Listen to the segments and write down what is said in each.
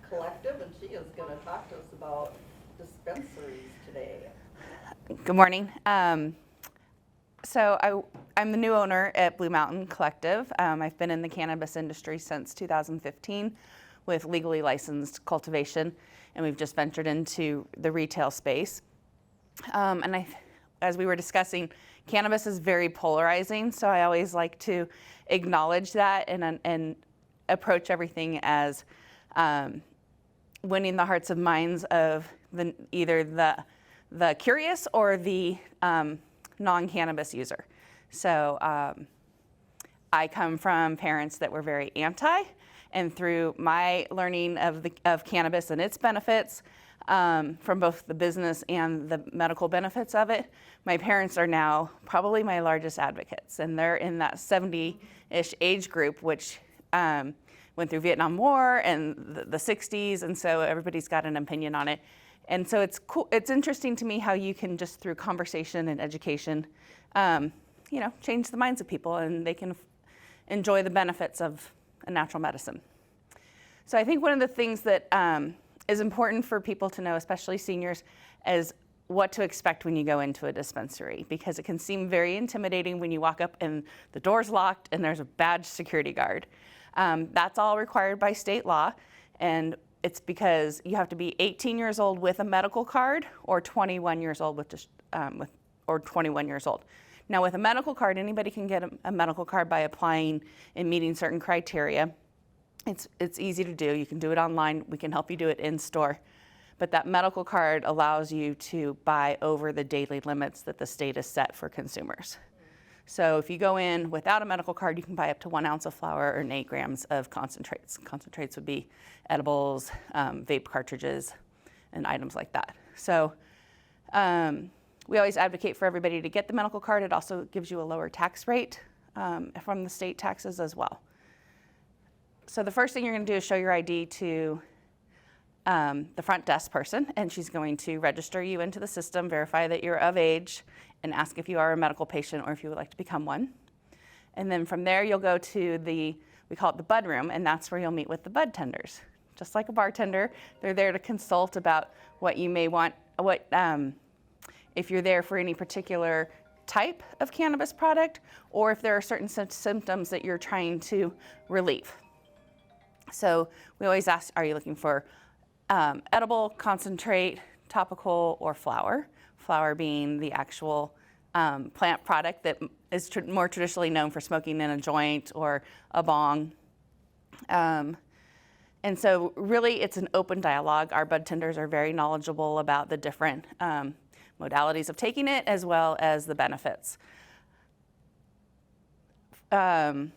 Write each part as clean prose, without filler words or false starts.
Collective, and she is going to talk to us about dispensaries today. Good morning. I'm the new owner at Blue Mountain Collective. I've been in the cannabis industry since 2015 with legally licensed cultivation, and we've just ventured into the retail space. As we were discussing, cannabis is very polarizing, so I always like to acknowledge that and approach everything as winning the hearts and minds of either the curious or the non-cannabis user. So I come from parents that were very anti, and through my learning of cannabis and its benefits, from both the business and the medical benefits of it, my parents are now probably my largest advocates, and they're in that 70-ish age group, which went through Vietnam War and the 60s, and so everybody's got an opinion on it. And so it's cool. It's interesting to me how you can just through conversation and education, change the minds of people, and they can enjoy the benefits of a natural medicine. So I think one of the things that is important for people to know, especially seniors, is what to expect when you go into a dispensary, because it can seem very intimidating when you walk up and the door's locked and there's a badged security guard. That's all required by state law, and it's because you have to be 18 years old with a medical card or 21 years old or 21 years old. Now, with a medical card, anybody can get a medical card by applying and meeting certain criteria. It's easy to do. You can do it online. We can help you do it in store. But that medical card allows you to buy over the daily limits that the state has set for consumers. So if you go in without a medical card, you can buy up to 1 ounce of flour or 8 grams of concentrates. Concentrates would be edibles, vape cartridges, and items like that. So we always advocate for everybody to get the medical card. It also gives you a lower tax rate from the state taxes as well. So the first thing you're going to do is show your ID to the front desk person, and she's going to register you into the system, verify that you're of age, and ask if you are a medical patient or if you would like to become one. And then from there, you'll go to we call it the bud room, and that's where you'll meet with the bud tenders. Just like a bartender, they're there to consult about what you may want, if you're there for any particular type of cannabis product, or if there are certain symptoms that you're trying to relieve. So we always ask, are you looking for edible, concentrate, topical, or flower? Flower being the actual plant product that is more traditionally known for smoking in a joint or a bong. And so really it's an open dialogue. Our bud tenders are very knowledgeable about the different modalities of taking it as well as the benefits. And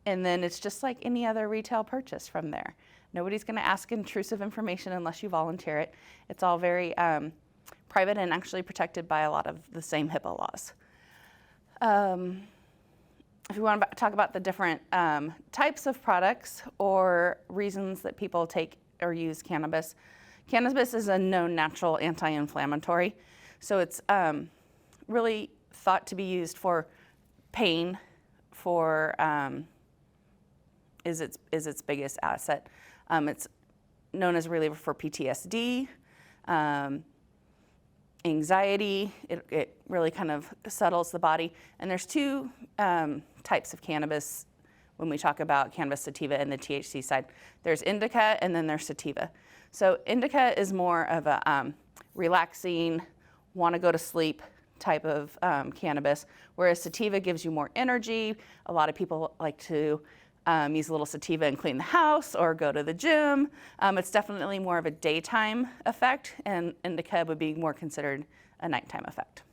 then it's just like any other retail purchase from there. Nobody's going to ask intrusive information unless you volunteer it. It's all very private and actually protected by a lot of the same HIPAA laws. If you want to talk about the different types of products or reasons that people take or use cannabis, cannabis is a known natural anti-inflammatory. So it's really thought to be used for pain, is its biggest asset. It's known as a reliever for PTSD, anxiety. It really kind of settles the body. And there's two types of cannabis when we talk about cannabis sativa and the THC side. There's indica and then there's sativa. So indica is more of a relaxing, want to go to sleep type of cannabis, whereas sativa gives you more energy. A lot of people like to use a little sativa and clean the house or go to the gym. It's definitely more of a daytime effect, and indica would be more considered a nighttime effect.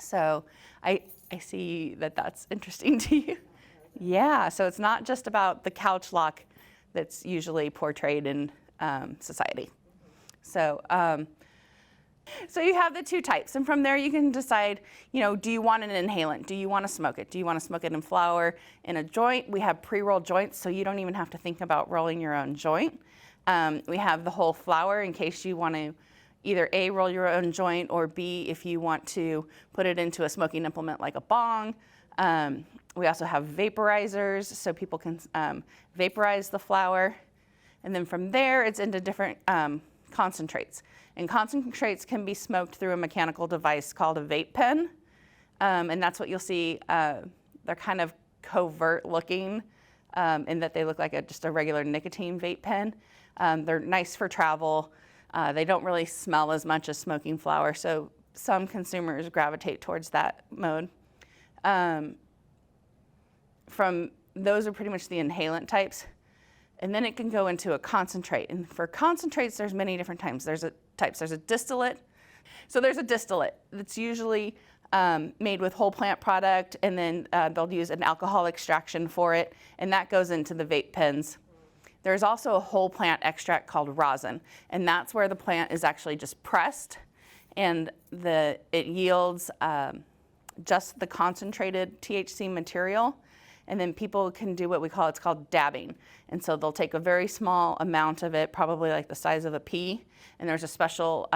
So I see that that's interesting to you. Yeah, so it's not just about the couch lock that's usually portrayed in society. So you have the two types, and from there you can decide, do you want an inhalant? Do you want to smoke it? Do you want to smoke it in flower, in a joint? We have pre-rolled joints, so you don't even have to think about rolling your own joint. We have the whole flower in case you want to either A, roll your own joint, or B, if you want to put it into a smoking implement like a bong. We also have vaporizers, so people can vaporize the flower. And then from there, it's into different concentrates. And concentrates can be smoked through a mechanical device called a vape pen. And that's what you'll see. They're kind of covert looking in that they look like just a regular nicotine vape pen. They're nice for travel. They don't really smell as much as smoking flower, so some consumers gravitate towards that mode. From those are pretty much the inhalant types. And then it can go into a concentrate. And for concentrates, there's many different types. There's a distillate. So there's a distillate that's usually made with whole plant product, and then they'll use an alcohol extraction for it, and that goes into the vape pens. There's also a whole plant extract called rosin, and that's where the plant is actually just pressed, and it yields just the concentrated THC material. And then people can do what it's called dabbing. And so they'll take a very small amount of it, probably like the size of a pea, and there's a special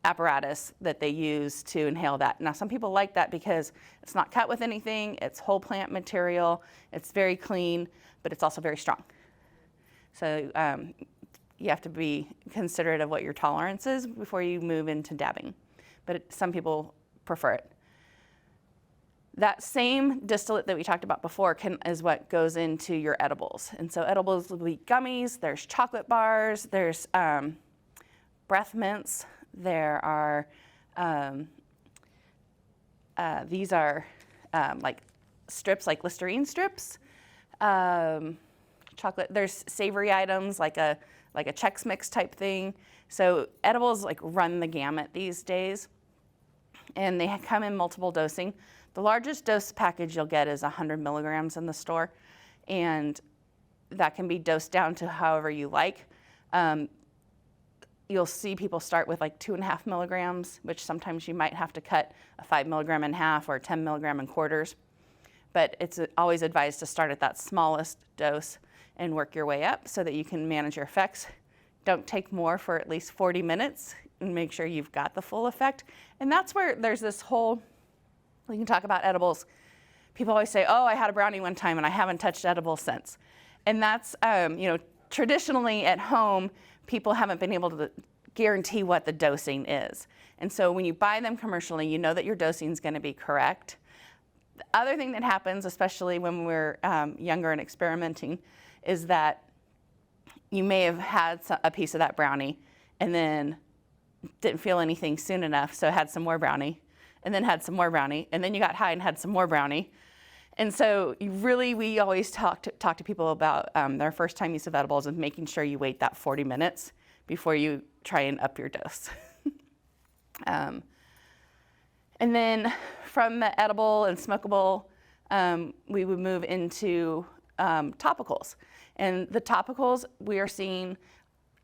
apparatus that they use to inhale that. Now, some people like that because it's not cut with anything, it's whole plant material, it's very clean, but it's also very strong. So you have to be considerate of what your tolerance is before you move into dabbing. But some people prefer it. That same distillate that we talked about before is what goes into your edibles. And so edibles will be gummies, there's chocolate bars, there's breath mints, there are, these are like strips, like Listerine strips. Chocolate, there's savory items like a Chex Mix type thing. So edibles like run the gamut these days. And they come in multiple dosing. The largest dose package you'll get is 100 milligrams in the store, and that can be dosed down to however you like. You'll see people start with like 2.5 milligrams, which sometimes you might have to cut a 5 milligram in half or 10 milligram in quarters. But it's always advised to start at that smallest dose and work your way up so that you can manage your effects. Don't take more for at least 40 minutes and make sure you've got the full effect. And that's where there's this whole, we can talk about edibles. People always say, oh, I had a brownie one time and I haven't touched edibles since. And that's, traditionally at home, people haven't been able to guarantee what the dosing is. And so when you buy them commercially, you know that your dosing is going to be correct. The other thing that happens, especially when we're younger and experimenting, is that you may have had a piece of that brownie and then didn't feel anything soon enough, so had some more brownie, and then had some more brownie, and then you got high and had some more brownie. And so we always talk to people about their first time use of edibles and making sure you wait that 40 minutes before you try and up your dose. And then from the edible and smokable, we would move into topicals. And the topicals we are seeing,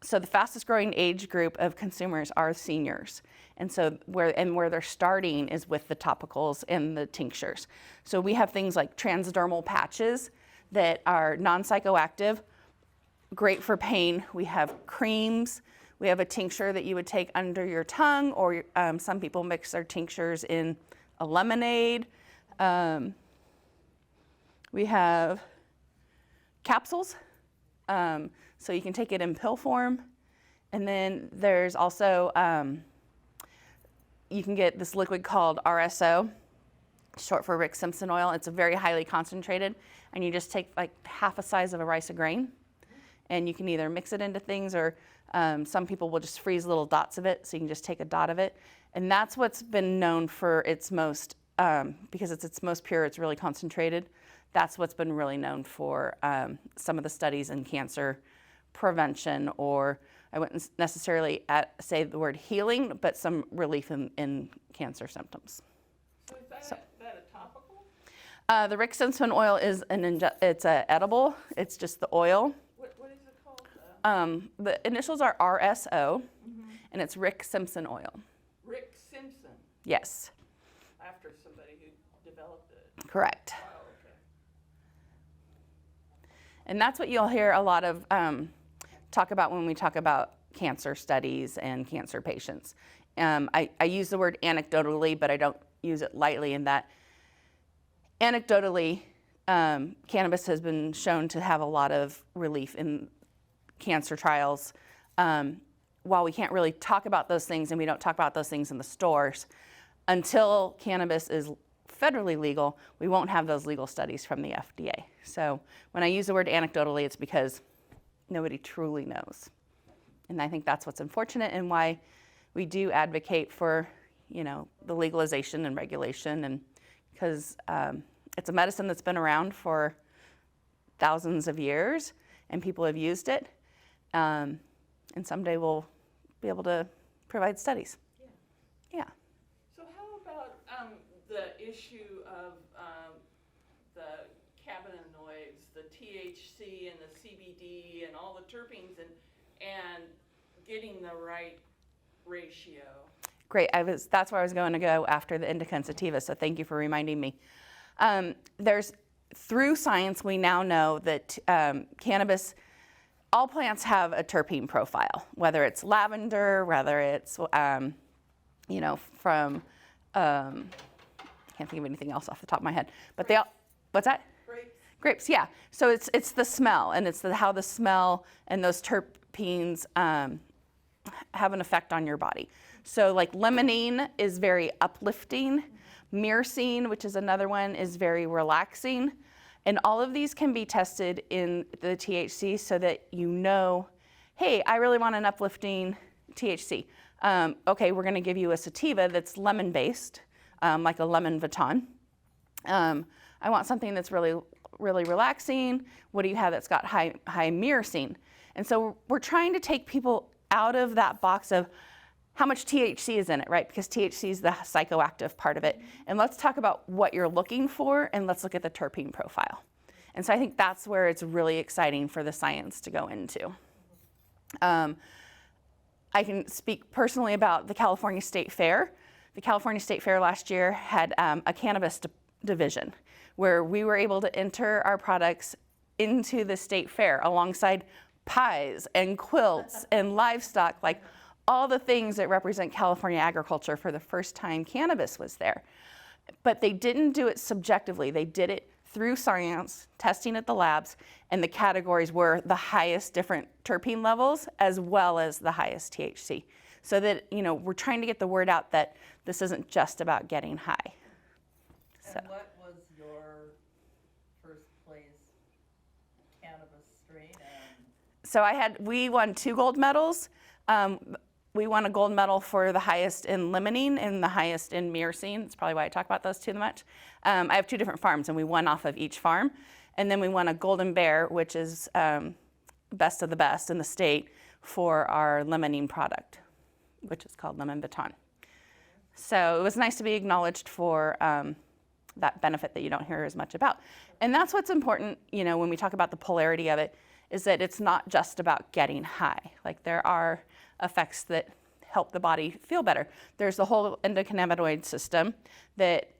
so the fastest growing age group of consumers are seniors. And so where they're starting is with the topicals and the tinctures. So we have things like transdermal patches that are non-psychoactive, great for pain. We have creams. We have a tincture that you would take under your tongue, or some people mix their tinctures in a lemonade. We have capsules, so you can take it in pill form. And then there's also, you can get this liquid called RSO, short for Rick Simpson oil. It's a very highly concentrated, and you just take like half a size of a rice of grain, and you can either mix it into things, or some people will just freeze little dots of it, so you can just take a dot of it. And that's what's been known for its most, because it's its most pure, it's really concentrated. That's what's been really known for some of the studies in cancer prevention, or I wouldn't necessarily say the word healing, but some relief in cancer symptoms. So is that a topical? The Rick Simpson oil is it's a edible. It's just the oil. What is it called? The initials are RSO, and it's Rick Simpson oil. Rick Simpson, Yes, after somebody who developed it. correct. Wow, okay. And that's what you'll hear a lot of talk about when we talk about cancer studies and cancer patients. I use the word anecdotally, but I don't use it lightly in that anecdotally, cannabis has been shown to have a lot of relief in cancer trials. While we can't really talk about those things, and we don't talk about those things in the stores, until cannabis is federally legal, we won't have those legal studies from the FDA. So when I use the word anecdotally, it's because nobody truly knows. And I think that's what's unfortunate, and why we do advocate for, the legalization and regulation, and because it's a medicine that's been around for thousands of years, and people have used it, and someday we'll be able to provide studies. Yeah. So how about the issue of the cannabinoids, the THC and the CBD and all the terpenes, and getting the right ratio? Great. That's where I was going to go after the indica and sativa, so thank you for reminding me. Through science, we now know that cannabis, all plants have a terpene profile, whether it's lavender, whether it's, from, can't think of anything else off the top of my head, but they all, what's that? Grapes, yeah. So it's the smell, and it's how the smell and those terpenes have an effect on your body. So like limonene is very uplifting. Myrcene, which is another one, is very relaxing. And all of these can be tested in the THC so that hey, I really want an uplifting THC. Okay, we're gonna give you a sativa that's lemon-based, like a lemon Vuitton. I want something that's really, really relaxing. What do you have that's got high myrcene? And so we're trying to take people out of that box of how much THC is in it, right? Because THC is the psychoactive part of it. And let's talk about what you're looking for, and let's look at the terpene profile. And so I think that's where it's really exciting for the science to go into. I can speak personally about the California State Fair. The California State Fair last year had a cannabis division where we were able to enter our products into the state fair alongside pies and quilts and livestock, like all the things that represent California agriculture. For the first time, cannabis was there. But they didn't do it subjectively. They did it through science, testing at the labs, and the categories were the highest different terpene levels as well as the highest THC. So that, we're trying to get the word out that this isn't just about getting high. And what was your first place cannabis strain? So we won 2 gold medals. We won a gold medal for the highest in limonene and the highest in myrcene. That's probably why I talk about those 2 much. I have 2 different farms, and we won off of each farm. And then we won a golden bear, which is best of the best in the state for our limonene product, which is called lemon Vuitton. So it was nice to be acknowledged for that benefit that you don't hear as much about. And that's what's important, when we talk about the polarity of it, is that it's not just about getting high. Like, there are effects that help the body feel better. There's the whole endocannabinoid system that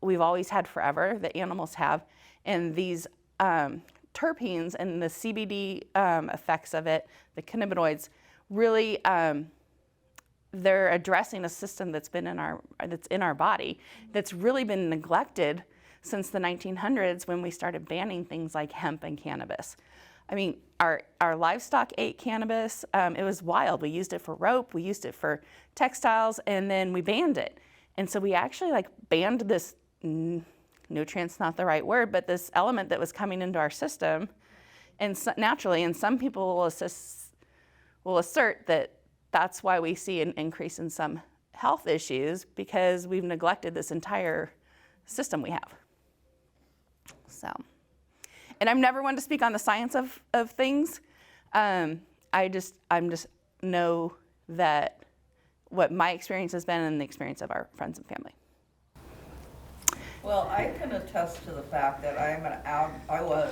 we've always had forever, that animals have, and these terpenes and the CBD effects of it, the cannabinoids, really they're addressing a system that's in our body that's really been neglected since the 1900s, when we started banning things like hemp and cannabis. I mean, our livestock ate cannabis. It was wild. We used it for rope, we used it for textiles, and then we banned it. And so we actually banned this, nutrient's not the right word, but this element that was coming into our system, and naturally, and some people will assert that that's why we see an increase in some health issues, because we've neglected this entire system we have. So. And I'm never one to speak on the science of things. I'm just know that what my experience has been and the experience of our friends and family. Well, I can attest to the fact that I was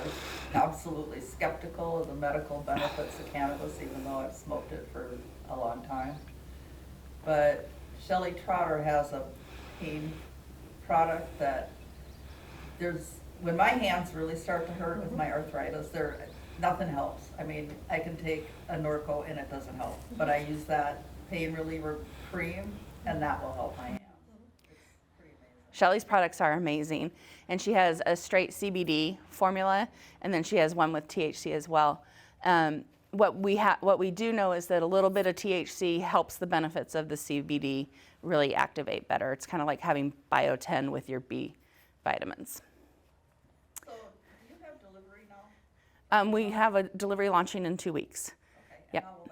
absolutely skeptical of the medical benefits of cannabis, even though I've smoked it for a long time. But Shelley Trotter has a pain product that when my hands really start to hurt with my arthritis, nothing helps. I mean, I can take a Norco and it doesn't help, but I use that pain reliever cream and that will help my hands. It's pretty amazing. Shelley's products are amazing, and she has a straight CBD formula, and then she has one with THC as well. what we do know is that a little bit of THC helps the benefits of the CBD really activate better. It's kind of like having Biotin with your B vitamins. So, do you have delivery now? We have a delivery launching in 2 weeks. Okay, and Yep. how will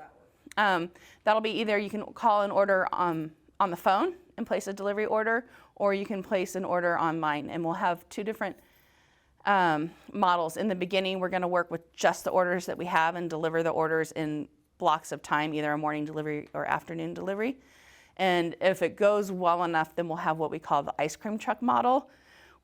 that work? That'll be either you can call an order on the phone and place a delivery order, or you can place an order online. And we'll have 2 different models. In the beginning, we're going to work with just the orders that we have and deliver the orders in blocks of time, either a morning delivery or afternoon delivery. And if it goes well enough, then we'll have what we call the ice cream truck model,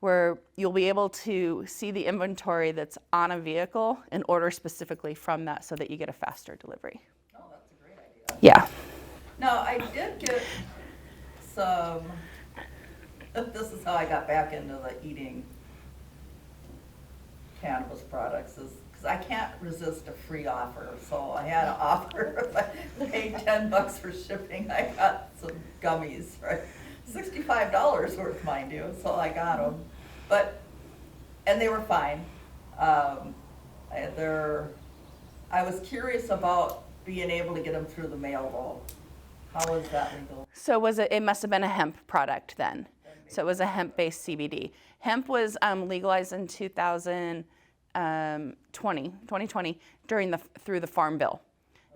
where you'll be able to see the inventory that's on a vehicle and order specifically from that so that you get a faster delivery. Oh, that's a great idea. Yeah. Now, I did get some, this is how I got back into the eating cannabis products, is because I can't resist a free offer. So I had an offer, if I paid $10 for shipping, I got some gummies, right? $65 worth, mind you, so I got them. And they were fine. I was curious about being able to get them through the mail though. How is that legal? So it must have been a hemp product then. So it was a hemp-based CBD. Hemp was legalized in 2020 through the Farm Bill.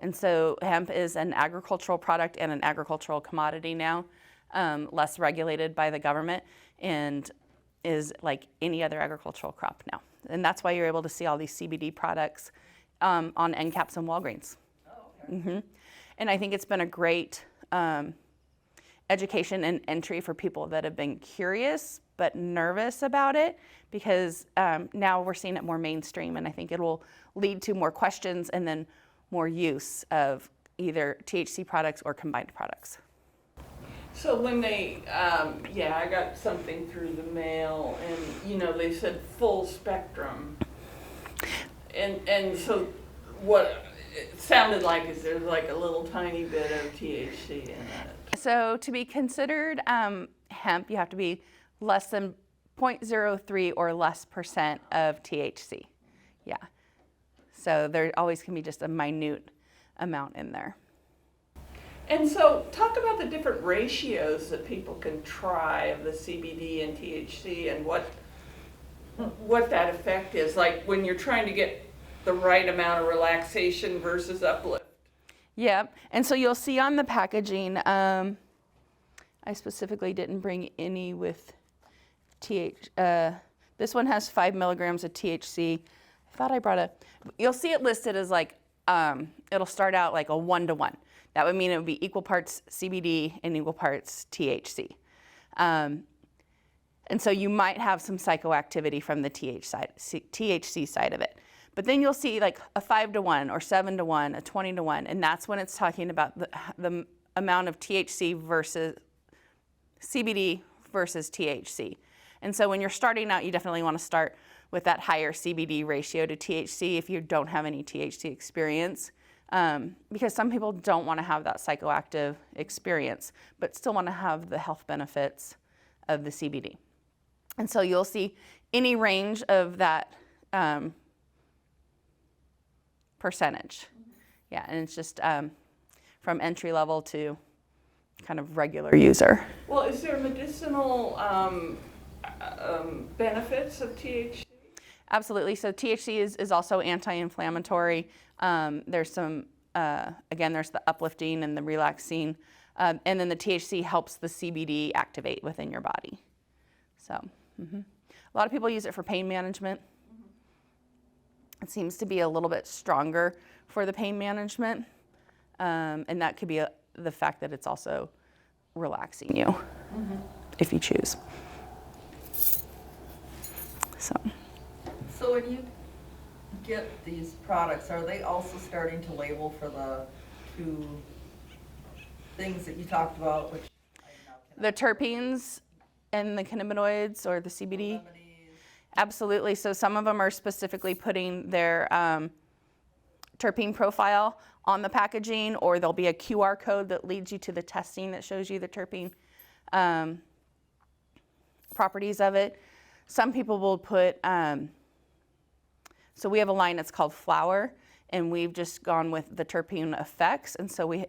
And so hemp is an agricultural product and an agricultural commodity now, less regulated by the government, and is like any other agricultural crop now. And that's why you're able to see all these CBD products on end caps and Walgreens. Oh, okay. And I think it's been a great education and entry for people that have been curious but nervous about it, because now we're seeing it more mainstream, and I think it will lead to more questions and then more use of either THC products or combined products. So when they, I got something through the mail, and they said full spectrum, and so what it sounded like is there's like a little tiny bit of THC in it. So to be considered hemp, you have to be less than 0.03 or less % of THC. Yeah. So there always can be just a minute amount in there. And so talk about the different ratios that people can try of the CBD and THC, and what that effect is, like when you're trying to get the right amount of relaxation versus uplift. Yep, and so you'll see on the packaging, I specifically didn't bring any with this one has 5 milligrams of THC. I thought I brought you'll see it listed as like, it'll start out like a 1-to-1. That would mean it would be equal parts CBD and equal parts THC. And so you might have some psychoactivity from the THC side of it. But then you'll see like a 5-to-1 or 7-to-1, a 20-to-1, and that's when it's talking about the amount of THC versus CBD versus THC. And so when you're starting out, you definitely want to start with that higher CBD ratio to THC if you don't have any THC experience, because some people don't want to have that psychoactive experience, but still want to have the health benefits of the CBD. And so you'll see any range of that percentage. Yeah, and it's just from entry level to kind of regular user. Well, is there medicinal benefits of THC? Absolutely. So THC is also anti-inflammatory. There's some, again, there's the uplifting and the relaxing. And then the THC helps the CBD activate within your body. So a lot of people use it for pain management. It seems to be a little bit stronger for the pain management. And that could be the fact that it's also relaxing you if you choose. So when you get these products, are they also starting to label for the 2 things that you talked about, which I now The terpenes and the cannabinoids or the CBD? Absolutely. So some of them are specifically putting their terpene profile on the packaging, or there'll be a QR code that leads you to the testing that shows you the terpene properties of it. Some people will put, so we have a line that's called Flower, and we've just gone with the terpene effects. And so we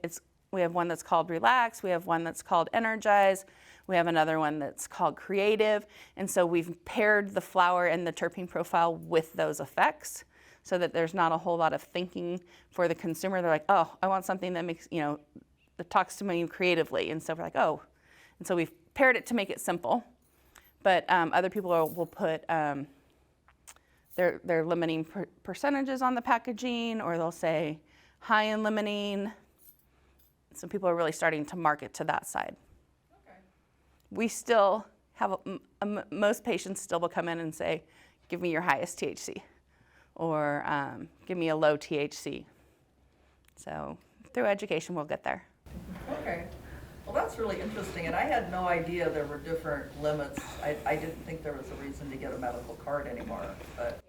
have one that's called Relax, we have one that's called Energize, we have another one that's called Creative. And so we've paired the flower and the terpene profile with those effects so that there's not a whole lot of thinking for the consumer. They're like, oh, I want something that makes, that talks to me creatively. And so we're like, oh. And so we've paired it to make it simple. But other people will put their limiting percentages on the packaging, or they'll say high in limonene. So people are really starting to market to that side. Okay. We still have, most patients still will come in and say, give me your highest THC, or give me a low THC. So through education, we'll get there. Okay. Well, that's really interesting, and I had no idea there were different limits. I didn't think there was a reason to get a medical card anymore, but.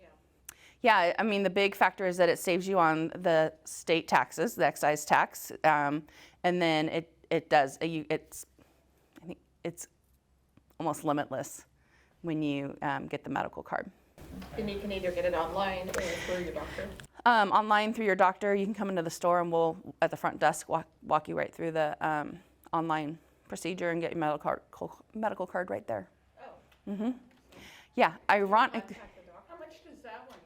Yeah, I mean, the big factor is that it saves you on the state taxes, the excise tax, and then it's almost limitless when you get the medical card. And you can either get it online or through your doctor. Online through your doctor, you can come into the store and we'll, at the front desk, walk you right through the online procedure and get your medical card right there. Oh. Mm-hmm. Yeah, ironic. Contact the doc. How much does that one?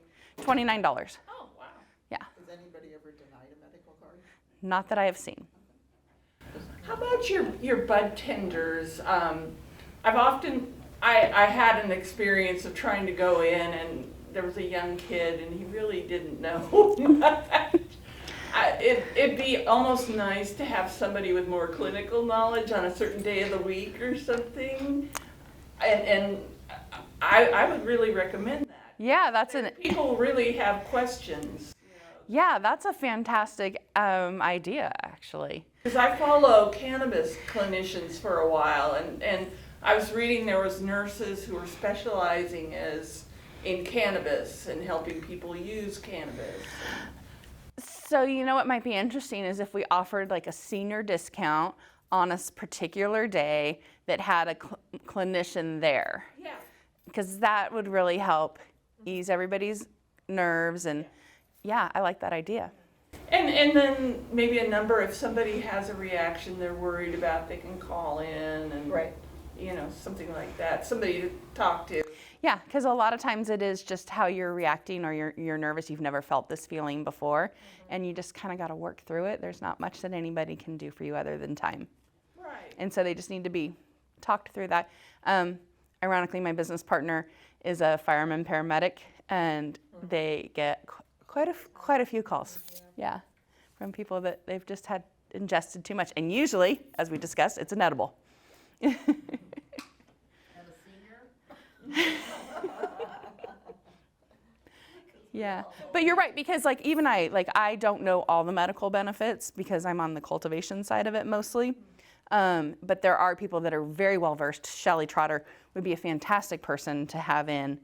$29. Oh, wow. Yeah, Has anybody ever denied a medical card? not that I have seen. How about your bud tenders? I had an experience of trying to go in, and there was a young kid and he really didn't know much. It'd be almost nice to have somebody with more clinical knowledge on a certain day of the week or something. And I would really recommend that. Yeah, that's People really have questions. Yeah, that's a fantastic idea, actually. Because I follow cannabis clinicians for a while, and I was reading there was nurses who were specializing in cannabis and helping people use cannabis. So you know what might be interesting is if we offered like a senior discount on a particular day that had a clinician there. Yeah. Because that would really help ease everybody's nerves, and yeah, I like that idea. And then maybe a number, if somebody has a reaction they're worried about, they can call in and, Right. Something like that, somebody to talk to. Yeah, because a lot of times it is just how you're reacting, or you're nervous, you've never felt this feeling before, and you just kind of got to work through it. There's not much that anybody can do for you other than time. Right. And so they just need to be talked through that. Ironically, my business partner is a fireman paramedic, and they get quite a few calls, yeah, from people that they've just had ingested too much. And usually, as we discussed, it's an edible. And a senior? Yeah, but you're right, because even I don't know all the medical benefits because I'm on the cultivation side of it mostly. But there are people that are very well versed. Shelley Trotter would be a fantastic person to have in,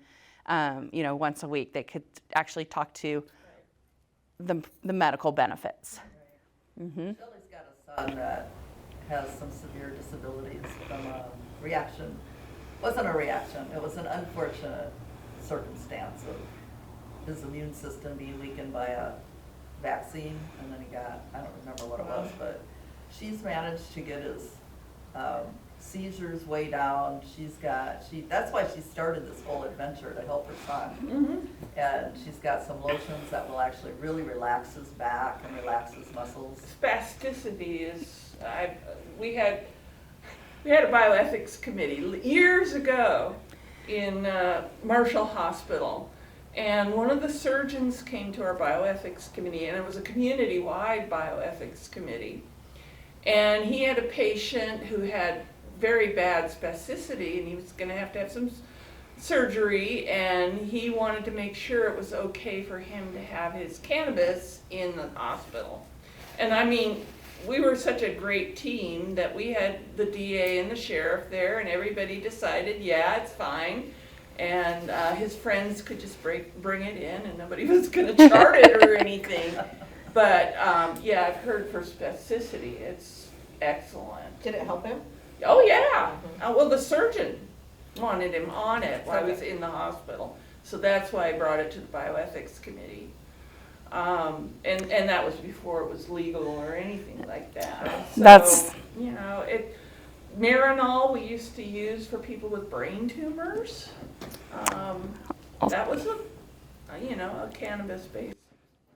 once a week that could actually talk to the medical benefits. Mm-hmm. Shelley's got a son that has some severe disabilities from a reaction. Wasn't a reaction, it was an unfortunate circumstance of his immune system being weakened by a vaccine, and then he got, I don't remember what it was, but she's managed to get his seizures way down. That's why she started this whole adventure, to help her son. Mm-hmm. And she's got some lotions that will actually really relax his back and relax his muscles. Spasticity is, we had a bioethics committee years ago in Marshall Hospital, and one of the surgeons came to our bioethics committee, and it was a community-wide bioethics committee. And he had a patient who had very bad spasticity, and he was going to have some surgery, and he wanted to make sure it was okay for him to have his cannabis in the hospital. And I mean, we were such a great team that we had the DA and the sheriff there, and everybody decided, yeah, it's fine. And his friends could just bring it in, and nobody was going to chart it or anything. But yeah, I've heard for spasticity, it's excellent. Did it help him? Oh yeah. Well, the surgeon wanted him on it while I was in the hospital, so that's why I brought it to the bioethics committee. And that was before it was legal or anything like that. So, That's- you know, Marinol we used to use for people with brain tumors. That was a cannabis-based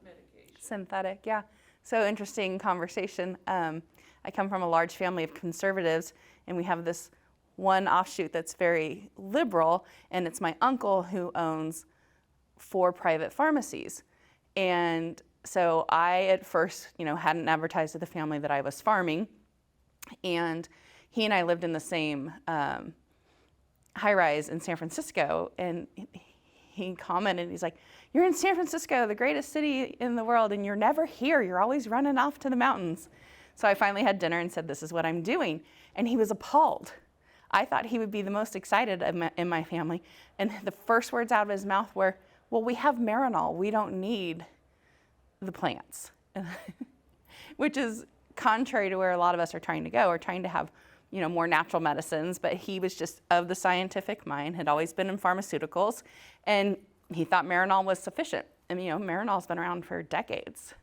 medication. Synthetic, yeah. So interesting conversation. I come from a large family of conservatives, and we have this one offshoot that's very liberal, and it's my uncle who owns 4 private pharmacies. And so I, at first, hadn't advertised to the family that I was farming, and he and I lived in the same high-rise in San Francisco, and he commented, he's like, "You're in San Francisco, the greatest city in the world, and you're never here. You're always running off to the mountains." So I finally had dinner and said, "This is what I'm doing." And he was appalled. I thought he would be the most excited in my family. And the first words out of his mouth were, "Well, we have Marinol. We don't need the plants." Which is contrary to where a lot of us are trying to go. We're trying to have more natural medicines, but he was just of the scientific mind, had always been in pharmaceuticals, and he thought Marinol was sufficient. And Marinol's been around for decades,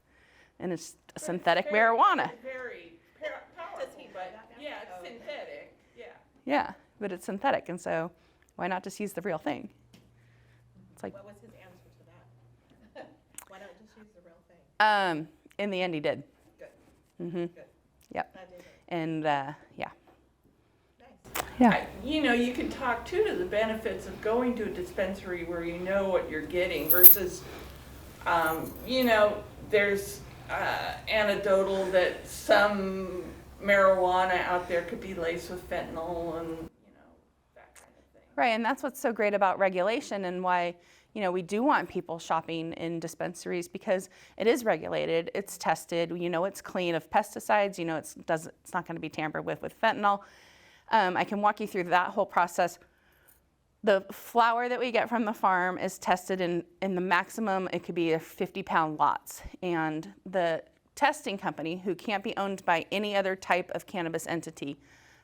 and it's synthetic marijuana. Very powerful, but yeah, it's synthetic, yeah. Yeah, but it's synthetic, and so why not just use the real thing? It's like, What was his answer to that? Why not just use the real thing? in the end, he did. Good. Mm-hmm. Good. Yep. Glad to hear it. And yeah. Nice. Yeah. You can talk too to the benefits of going to a dispensary where you know what you're getting versus, there's anecdotal that some marijuana out there could be laced with fentanyl and, that kind of thing. Right, and that's what's so great about regulation and why, we do want people shopping in dispensaries because it is regulated, it's tested, it's clean of pesticides, it's not going to be tampered with fentanyl. I can walk you through that whole process. The flower that we get from the farm is tested in the maximum, it could be a 50-pound lots. And the testing company, who can't be owned by any other type of cannabis entity,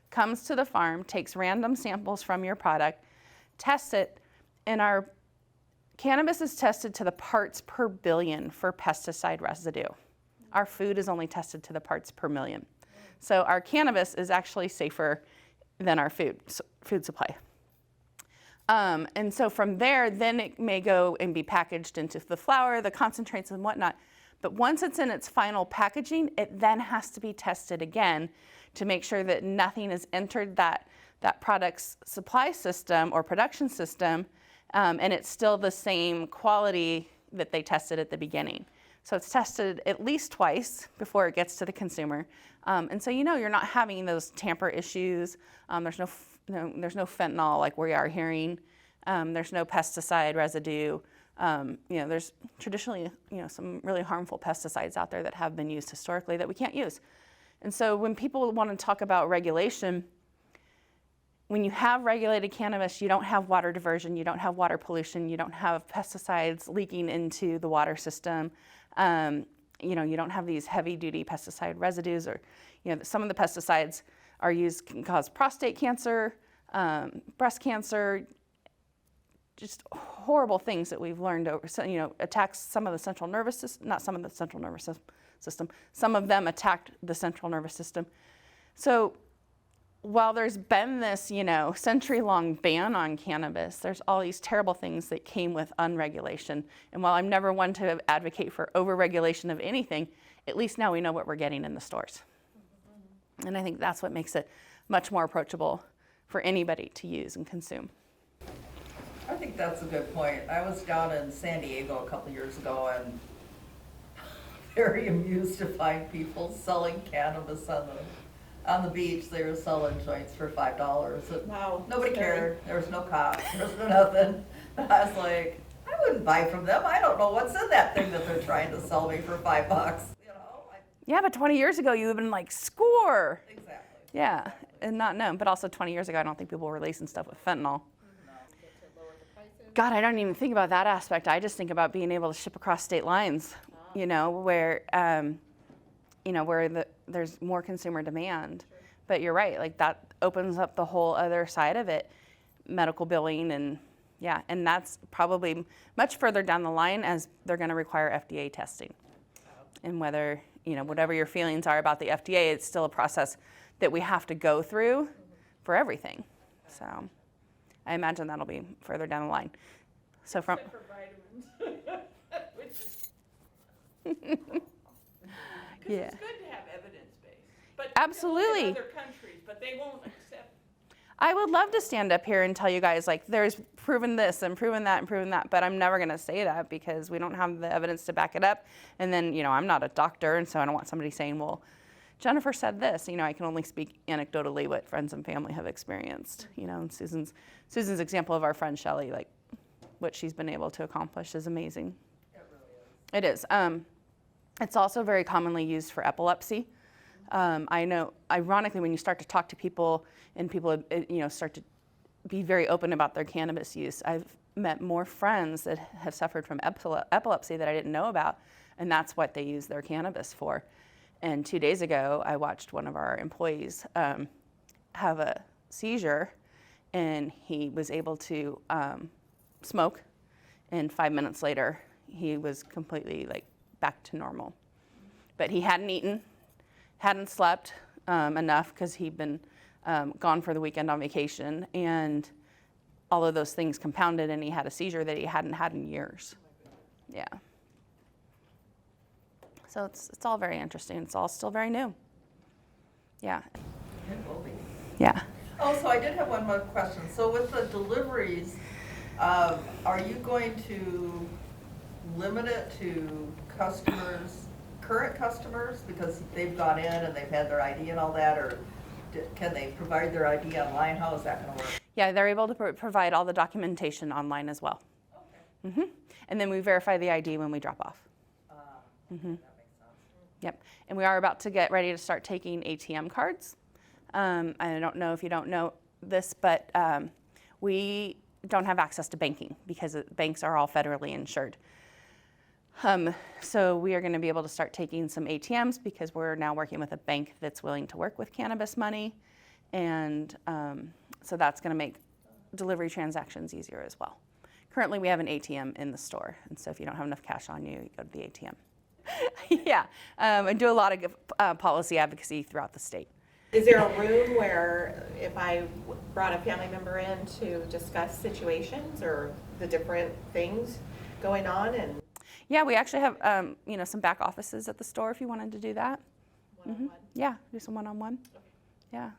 comes to the farm, takes random samples from your product, tests it, and our cannabis is tested to the parts per billion for pesticide residue. Our food is only tested to the parts per million. So our cannabis is actually safer than our food supply. And so from there, then it may go and be packaged into the flour, the concentrates and whatnot. But once it's in its final packaging, it then has to be tested again to make sure that nothing has entered that product's supply system or production system, and it's still the same quality that they tested at the beginning. So it's tested at least twice before it gets to the consumer. And so you're not having those tamper issues. There's no fentanyl like we are hearing. There's no pesticide residue. There's traditionally some really harmful pesticides out there that have been used historically that we can't use. And so when people want to talk about regulation, when you have regulated cannabis, you don't have water diversion, you don't have water pollution, you don't have pesticides leaking into the water system. You don't have these heavy-duty pesticide residues, or some of the pesticides can cause prostate cancer, breast cancer, just horrible things that we've learned over. So, attacks some of the central nervous system, not some of the central nervous system. Some of them attacked the central nervous system. So while there's been this, century-long ban on cannabis, there's all these terrible things that came with unregulation. And while I'm never one to advocate for over-regulation of anything, at least now we know what we're getting in the stores. And I think that's what makes it much more approachable for anybody to use and consume. I think that's a good point. I was down in San Diego a couple years ago and very amused to find people selling cannabis on the beach. They were selling joints for $5. And Wow, nobody scary. cared. There was no cops. There was no nothing. And I was like, I wouldn't buy from them. I don't know what's in that thing that they're trying to sell me for $5. Yeah, but 20 years ago, you would have been like, score. Exactly. Yeah, and not known. But also 20 years ago, I don't think people were releasing stuff with fentanyl. God, I don't even think about that aspect. I just think about being able to ship across state lines, where, there's more consumer demand. Sure. But you're right, like that opens up the whole other side of it, medical billing and Yeah, and that's probably much further down the line as they're going to require FDA testing. And whether, whatever your feelings are about the FDA, it's still a process that we have to go through for everything. So I imagine that'll be further down the line. So from Except for vitamins, which is, because Yeah. it's good to have evidence-based. But Absolutely. in other countries, but they won't accept. I would love to stand up here and tell you guys, like, there's proven this and proven that and proven that, but I'm never going to say that because we don't have the evidence to back it up. And then, I'm not a doctor, and so I don't want somebody saying, well, Jennifer said this. I can only speak anecdotally what friends and family have experienced. And Susan's example of our friend Shelley, like, what she's been able to accomplish is amazing. It really is. It is. It's also very commonly used for epilepsy. I know, ironically, when you start to talk to people and people, start to be very open about their cannabis use, I've met more friends that have suffered from epilepsy that I didn't know about, and that's what they use their cannabis for. And 2 days ago, I watched one of our employees have a seizure, and he was able to smoke, and 5 minutes later, he was completely back to normal. But he hadn't eaten, hadn't slept enough because he'd been gone for the weekend on vacation, and all of those things compounded, and he had a seizure that he hadn't had in years. Yeah. So it's all very interesting. It's all still very new. Yeah. It will be. Yeah. Oh, so I did have one more question. So with the deliveries, are you going to limit it to customers, current customers, because they've gone in and they've had their ID and all that, or can they provide their ID online? How is that going to work? Yeah, they're able to provide all the documentation online as well. Okay. And then we verify the ID when we drop off. That makes sense. Yep. And we are about to get ready to start taking ATM cards. I don't know if you don't know this, but we don't have access to banking because banks are all federally insured. So we are going to be able to start taking some ATMs because we're now working with a bank that's willing to work with cannabis money. And so that's going to make delivery transactions easier as well. Currently, we have an ATM in the store. And so if you don't have enough cash on you, you go to the ATM. Yeah, I do a lot of policy advocacy throughout the state. Is there a room where if I brought a family member in to discuss situations or the different things going on and Yeah, we actually have some back offices at the store if you wanted to do that. one-on-one? Yeah, do some one-on-one. Yeah.